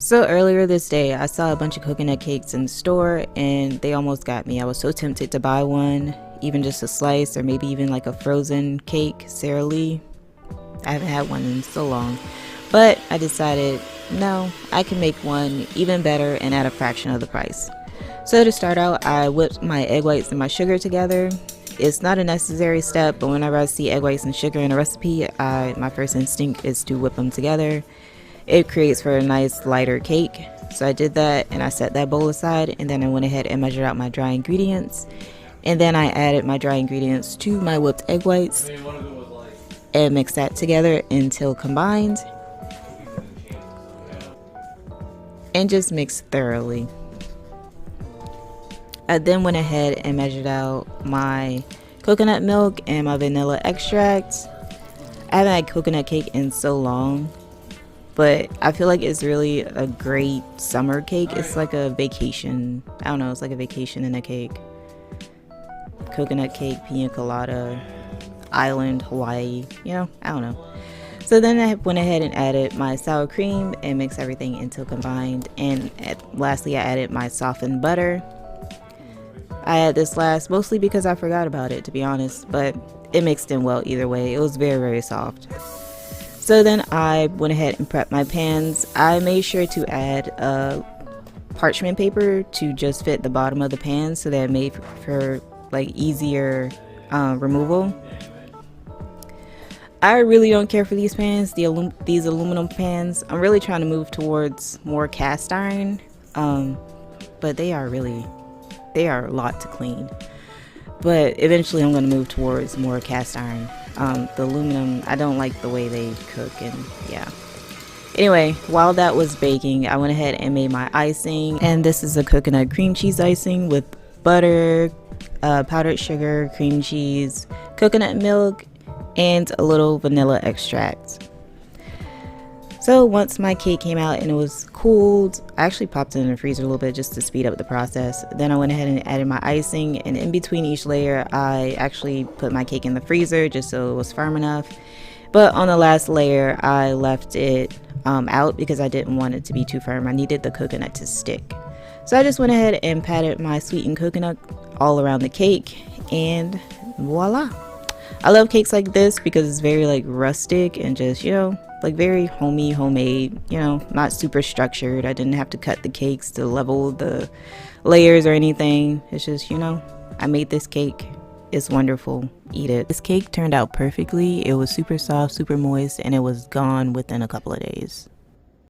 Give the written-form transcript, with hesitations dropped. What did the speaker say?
So earlier this day, I saw a bunch of coconut cakes in the store and they almost got me. I was so tempted to buy one, even just a slice or maybe even like a frozen cake, Sara Lee. I haven't had one in so long. But I decided, no, I can make one even better and at a fraction of the price. So to start out, I whipped my egg whites and my sugar together. It's not a necessary step, but whenever I see egg whites and sugar in a recipe, my first instinct is to whip them together. It creates for a nice lighter cake. So I did that and I set that bowl aside, and then I went ahead and measured out my dry ingredients. And then I added my dry ingredients to my whipped egg whites and mixed that together until combined. And just mixed thoroughly. I then went ahead and measured out my coconut milk and my vanilla extract. I haven't had coconut cake in so long, but I feel like it's really a great summer cake. It's like a vacation. I don't know, it's like a vacation in a cake. Coconut cake, pina colada, island, Hawaii, you know, I don't know. So then I went ahead and added my sour cream and mixed everything until combined. And lastly, I added my softened butter. I added this last mostly because I forgot about it, to be honest, but it mixed in well either way. It was very, very soft. So then I went ahead and prepped my pans. I made sure to add parchment paper to just fit the bottom of the pan so that it made for like easier removal. I really don't care for these pans, these aluminum pans. I'm really trying to move towards more cast iron, but they are a lot to clean. But eventually I'm going to move towards more cast iron. The aluminum, I don't like the way they cook, and yeah. Anyway, while that was baking, I went ahead and made my icing, and this is a coconut cream cheese icing with butter, powdered sugar, cream cheese, coconut milk, and a little vanilla extract. So once my cake came out and it was cooled, I actually popped it in the freezer a little bit just to speed up the process. Then I went ahead and added my icing, and in between each layer I actually put my cake in the freezer just so it was firm enough. But on the last layer I left it out because I didn't want it to be too firm. I needed the coconut to stick. So I just went ahead and patted my sweetened coconut all around the cake, and voila. I love cakes like this because it's very like rustic and just, you know, like very homemade, you know, not super structured. I didn't have to cut the cakes to level the layers or anything. It's just, you know, I made this cake. It's wonderful. Eat it. This cake turned out perfectly. It was super soft, super moist, and it was gone within a couple of days.